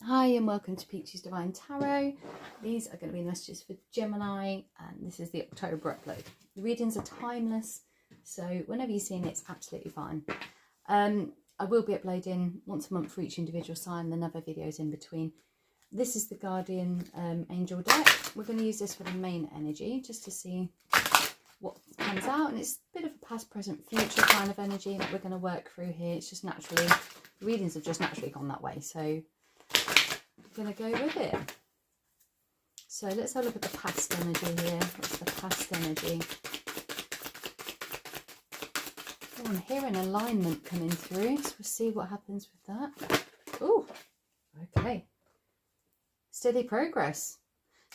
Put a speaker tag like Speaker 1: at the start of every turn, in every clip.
Speaker 1: Hi and welcome to Peachy's Divine Tarot. These are going to be messages for Gemini and this is the October upload. The readings are timeless, so whenever you've seen it, it's absolutely fine. I will be uploading once a month for each individual sign and other videos in between. This is the Guardian Angel deck. We're going to use this for the main energy just to see what comes out, and it's a bit of a past, present, future kind of energy that we're going to work through here. It's just naturally, the readings have just naturally gone that way, so going to go with it. So let's have a look at the past energy here. What's the past energy? Oh, I'm hearing alignment coming through, so we'll see what happens with that. Oh, okay. Steady progress.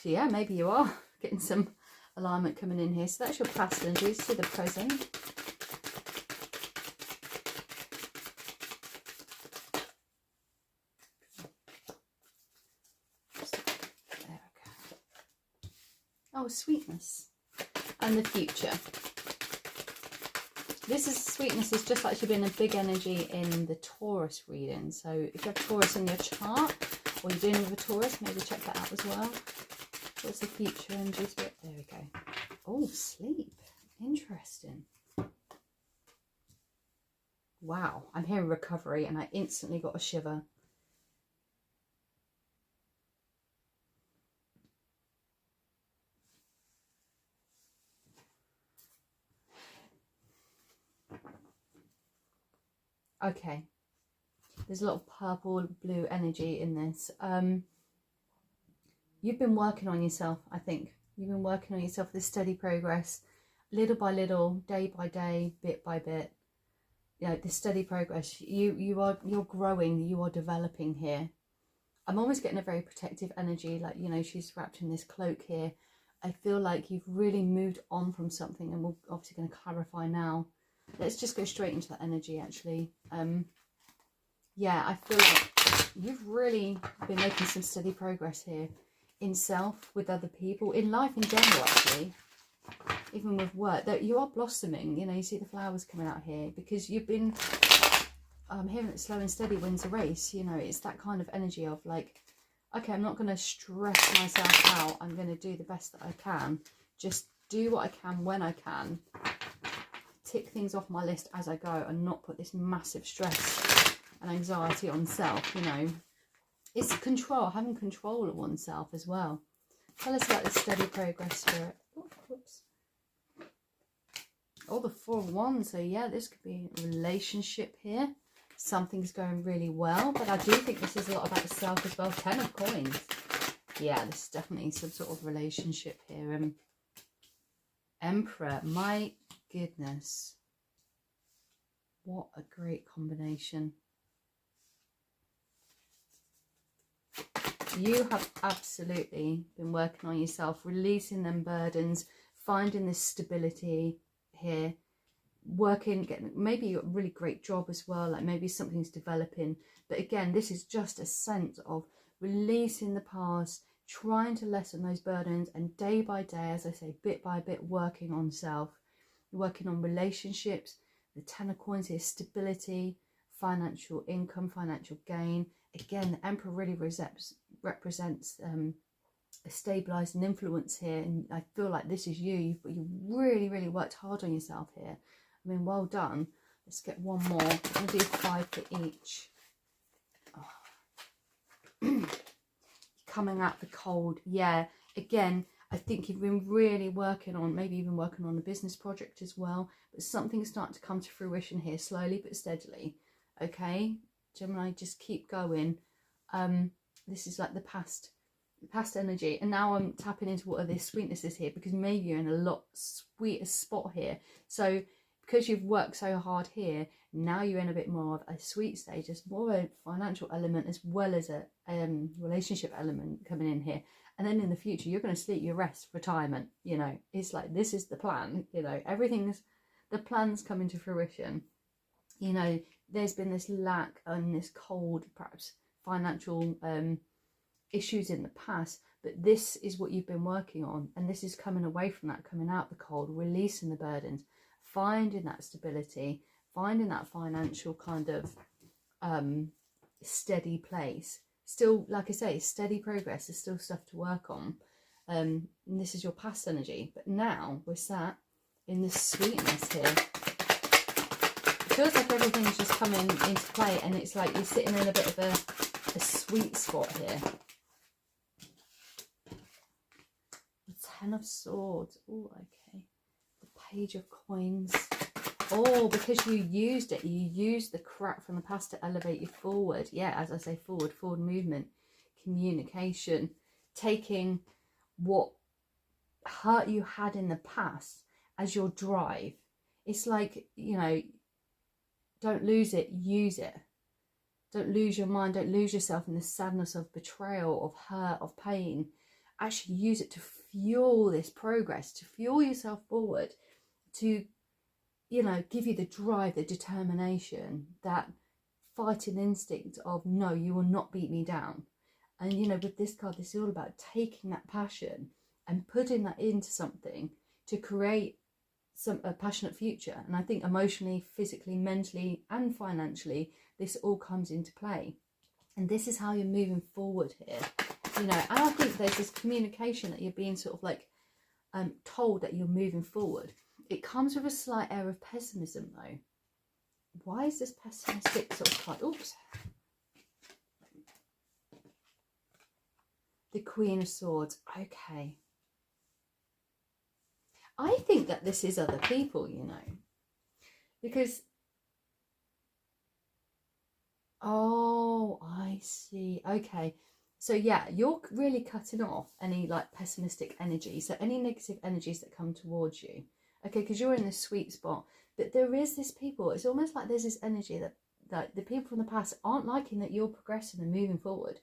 Speaker 1: So yeah, maybe you are getting some alignment coming in here. So that's your past energy to the present. Oh, sweetness and the future. Sweetness is just actually been a big energy in the Taurus reading. So if you have Taurus in your chart or you're dealing with a Taurus, maybe check that out as well. What's the future energy? There we go. Oh, sleep. Interesting. Wow, I'm hearing recovery and I instantly got a shiver. Okay, there's a lot of purple, blue energy in this. You've been working on yourself, I think. You've been working on yourself, this steady progress, little by little, day by day, bit by bit. You know, this steady progress. You're growing, you are developing here. I'm almost getting a very protective energy, like, you know, she's wrapped in this cloak here. I feel like you've really moved on from something, and we're obviously going to clarify now. Let's just go straight into that energy, actually. Yeah, I feel like you've really been making some steady progress here in self, with other people, in life in general, actually. Even with work, that you are blossoming. You know, you see the flowers coming out here because you've been, I'm hearing that slow and steady wins a race. You know, it's that kind of energy of like, okay, I'm not going to stress myself out. I'm going to do the best that I can. Just do what I can when I can. Tick things off my list as I go and not put this massive stress and anxiety on self, you know. It's control, having control of oneself as well. Tell us about this steady progress, Spirit. Oh, whoops. Oh, the 4 of Wands. So yeah, this could be a relationship here. Something's going really well, but I do think this is a lot about self as well. 10 of Coins. Yeah, this is definitely some sort of relationship here. Emperor, my goodness, what a great combination. You have absolutely been working on yourself, releasing them burdens, finding this stability here, working, getting maybe a really great job as well, like maybe something's developing. But again, this is just a sense of releasing the past, trying to lessen those burdens, and day by day, as I say, bit by bit, working on self. You're working on relationships. The 10 of Coins here, stability, financial income, financial gain. Again, the Emperor really represents a stabilizing influence here, and I feel like this is you. You've really, really worked hard on yourself here. I mean, well done. Let's get one more. I'm going to do 5 for each. Oh. Coming out the cold. Yeah, again, I think you've been really working on, maybe even working on a business project as well, but something's starting to come to fruition here, slowly but steadily. Okay, Gemini, just keep going. This is like the past energy, and now I'm tapping into what are these sweetnesses here, because maybe you're in a lot sweeter spot here. So because you've worked so hard here, now you're in a bit more of a sweet stage. There's more of a financial element as well as a relationship element coming in here. And then in the future, you're going to sleep, you rest, retirement. You know, it's like, this is the plan. You know, the plan's coming to fruition. You know, there's been this lack and this cold, perhaps financial issues in the past, but this is what you've been working on, and this is coming away from that, coming out the cold, releasing the burdens, finding that stability, finding that financial kind of steady place. Still, like I say, steady progress. There's still stuff to work on. And this is your past energy. But now we're sat in this sweetness here. It feels like everything's just coming into play, and it's like you're sitting in a bit of a sweet spot here. The Ten of Swords. Oh, okay. The Page of Coins. Oh, because you used it. You used the crap from the past to elevate you forward. Yeah, as I say, forward movement, communication, taking what hurt you had in the past as your drive. It's like, you know, don't lose it, use it. Don't lose your mind, don't lose yourself in the sadness of betrayal, of hurt, of pain. Actually use it to fuel this progress, to fuel yourself forward, to, you know, give you the drive, the determination, that fighting instinct of, no, you will not beat me down. And, you know, with this card, this is all about taking that passion and putting that into something to create a passionate future. And I think emotionally, physically, mentally, and financially, this all comes into play. And this is how you're moving forward here. You know, and I think there's this communication that you're being sort of like told that you're moving forward. It comes with a slight air of pessimism, though. Why is this pessimistic sort of card? Oops. The Queen of Swords. Okay. I think that this is other people, you know. Because... oh, I see. Okay. So, yeah, you're really cutting off any, like, pessimistic energy. So, any negative energies that come towards you. Okay, because you're in this sweet spot. But there is this people. It's almost like there's this energy that the people from the past aren't liking that you're progressing and moving forward.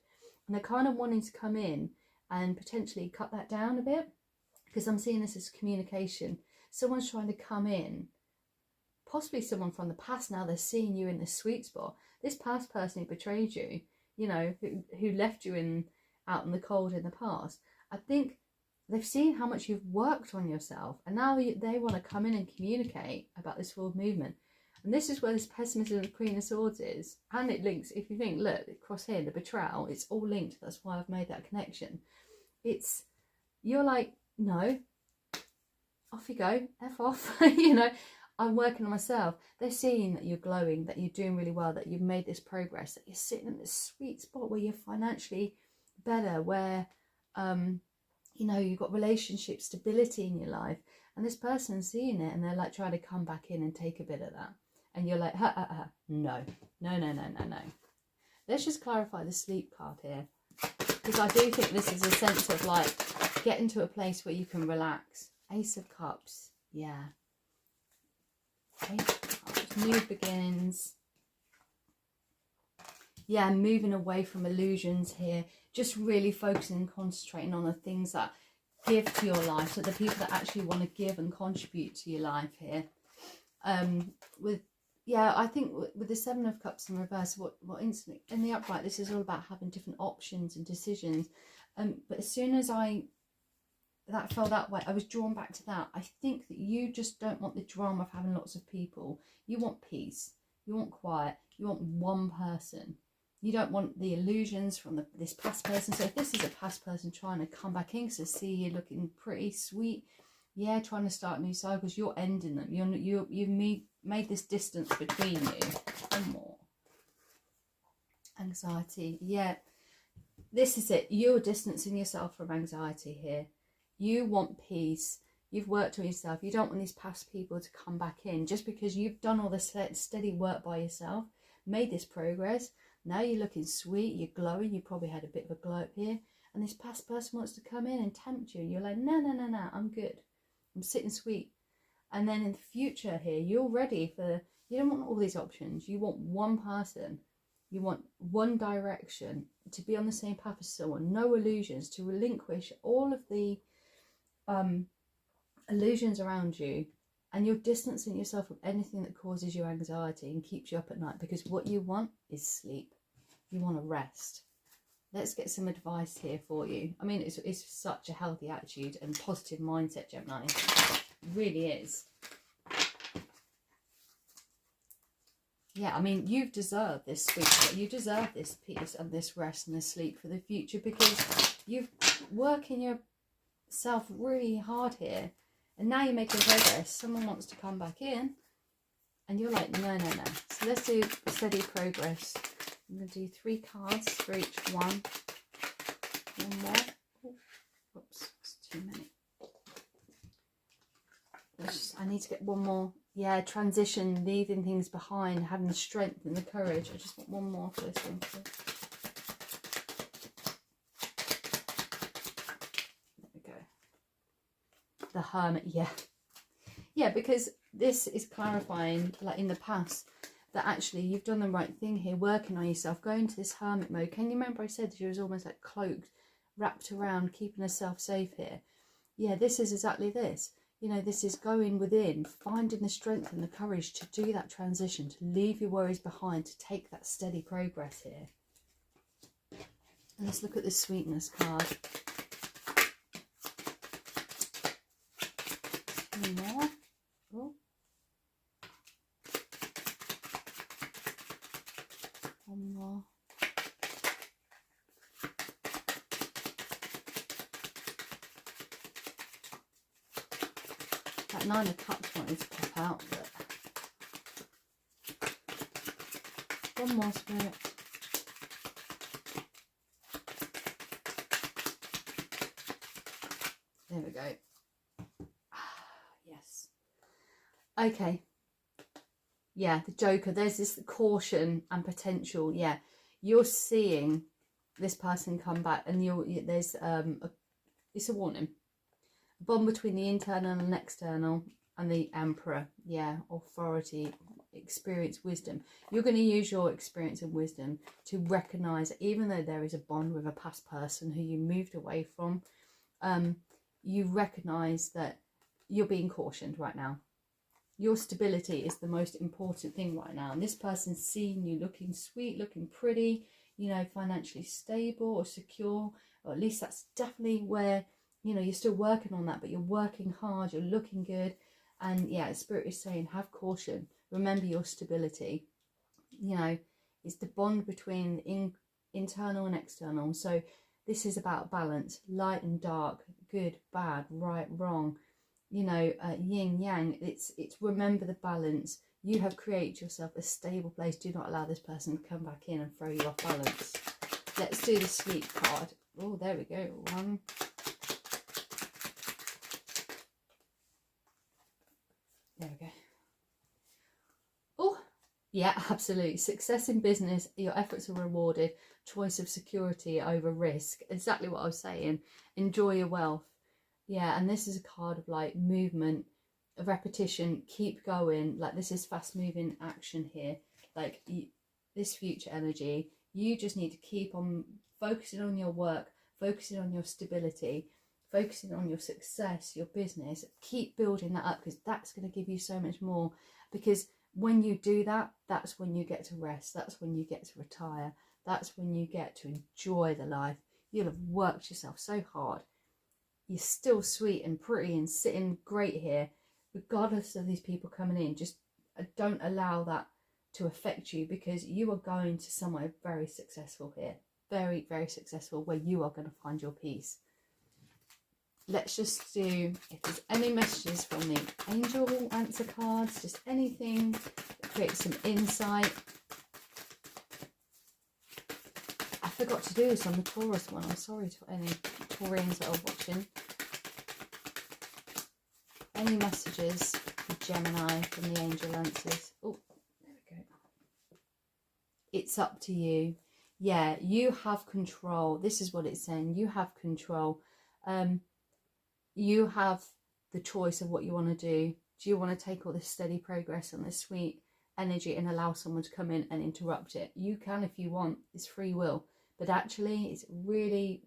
Speaker 1: And they're kind of wanting to come in and potentially cut that down a bit. Because I'm seeing this as communication. Someone's trying to come in. Possibly someone from the past. Now they're seeing you in this sweet spot. This past person who betrayed you, you know, who left you out in the cold in the past. I think they've seen how much you've worked on yourself. And now they want to come in and communicate about this forward movement. And this is where this pessimism of the Queen of Swords is. And it links, if you think, look, across here, the betrayal, it's all linked. That's why I've made that connection. You're like, no, off you go, F off. You know, I'm working on myself. They're seeing that you're glowing, that you're doing really well, that you've made this progress, that you're sitting in this sweet spot where you're financially better, where, you know, you've got relationship stability in your life. And this person's seeing it and they're like trying to come back in and take a bit of that. And you're like, no. Let's just clarify the sleep card here. Because I do think this is a sense of like getting to a place where you can relax. Ace of Cups. Yeah. Ace of Cups. New beginnings. Yeah, moving away from illusions here. Just really focusing and concentrating on the things that give to your life. So the people that actually want to give and contribute to your life here. I think with the Seven of Cups in reverse, what instantly in the upright, this is all about having different options and decisions. But as soon as that fell that way, I was drawn back to that. I think that you just don't want the drama of having lots of people. You want peace. You want quiet. You want one person. You don't want the illusions from this past person. So if this is a past person trying to come back in, because I see you looking pretty sweet, yeah, trying to start new cycles, you're ending them. You've made this distance between you. And more. Anxiety. Yeah, this is it. You're distancing yourself from anxiety here. You want peace. You've worked on yourself. You don't want these past people to come back in. Just because you've done all this steady work by yourself, made this progress, now you're looking sweet, you're glowing, you probably had a bit of a glow up here, and this past person wants to come in and tempt you. You're like, no, I'm good. I'm sitting sweet. And then in the future here, you're ready for, you don't want all these options. You want one person. You want one direction, to be on the same path as someone. No illusions, to relinquish all of the illusions around you. And you're distancing yourself from anything that causes you anxiety and keeps you up at night. Because what you want is sleep. You want to rest. Let's get some advice here for you. I mean, it's such a healthy attitude and positive mindset, Gemini. It really is. Yeah, I mean, you've deserved this sweet, you deserve this peace and this rest and this sleep for the future, because you've working yourself really hard here, and now you're making progress. Someone wants to come back in, and you're like, no, no, no. So let's do steady progress. I'm going to do 3 cards for each one. One more. Oh, oops, it's too many. I need to get one more. Yeah, transition, leaving things behind, having the strength and the courage. I just want one more for this one. There we go. The Hermit, yeah. Yeah, because this is clarifying, like in the past, that actually you've done the right thing here, working on yourself, going to this hermit mode. Can you remember I said she was almost like cloaked, wrapped around, keeping herself safe here? Yeah, this is exactly this. You know, this is going within, finding the strength and the courage to do that transition, to leave your worries behind, to take that steady progress here. And let's look at the sweetness card. 2 more. Oh. One more. That 9 of Cups wanted to pop out, but one more, Spirit. There we go. Yes. Okay. Yeah, the Joker. There's this caution and potential. Yeah, you're seeing this person come back, and there's it's a warning. A bond between the internal and external, and the Emperor. Yeah, authority, experience, wisdom. You're going to use your experience and wisdom to recognise that even though there is a bond with a past person who you moved away from, you recognise that you're being cautioned right now. Your stability is the most important thing right now. And this person's seeing you looking sweet, looking pretty, you know, financially stable or secure, or at least that's definitely where, you know, you're still working on that, but you're working hard, you're looking good. And yeah, Spirit is saying, have caution. Remember your stability. You know, it's the bond between internal and external. So this is about balance, light and dark, good, bad, right, wrong. You know, yin yang. It's remember the balance. You have created yourself a stable place. Do not allow this person to come back in and throw you off balance. Let's do the sweet card. Oh, there we go. 1. There we go. Oh, yeah, absolutely. Success in business. Your efforts are rewarded. Choice of security over risk. Exactly what I was saying. Enjoy your wealth. Yeah, and this is a card of like movement, of repetition, keep going. Like this is fast moving action here. Like this future energy, you just need to keep on focusing on your work, focusing on your stability, focusing on your success, your business. Keep building that up, because that's going to give you so much more. Because when you do that, that's when you get to rest. That's when you get to retire. That's when you get to enjoy the life. You'll have worked yourself so hard. You're still sweet and pretty and sitting great here, regardless of these people coming in. Just don't allow that to affect you, because you are going to somewhere very successful here. Very, very successful, where you are going to find your peace. Let's just do, if there's any messages from the angel answer cards, just anything that creates some insight. I forgot to do this on the Taurus one. I'm sorry to any Taurians that are watching. Any messages for Gemini from the angel answers? Oh, there we go. It's up to you. Yeah, you have control. This is what it's saying. You have control. You have the choice of what you want to do. Do you want to take all this steady progress and this sweet energy and allow someone to come in and interrupt it? You can if you want. It's free will. But actually, it's really,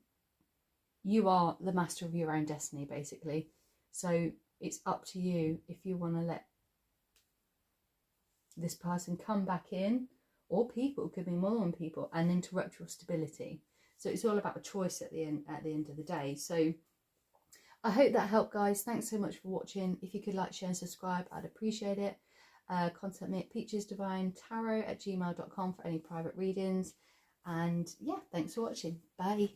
Speaker 1: you are the master of your own destiny, basically. So it's up to you if you want to let this person come back in, or people, it could be more than people, and interrupt your stability. So it's all about a choice at the end of the day. So I hope that helped, guys. Thanks so much for watching. If you could like, share and subscribe, I'd appreciate it. Contact me at peachesdivinetarot@gmail.com for any private readings. And yeah, thanks for watching. Bye.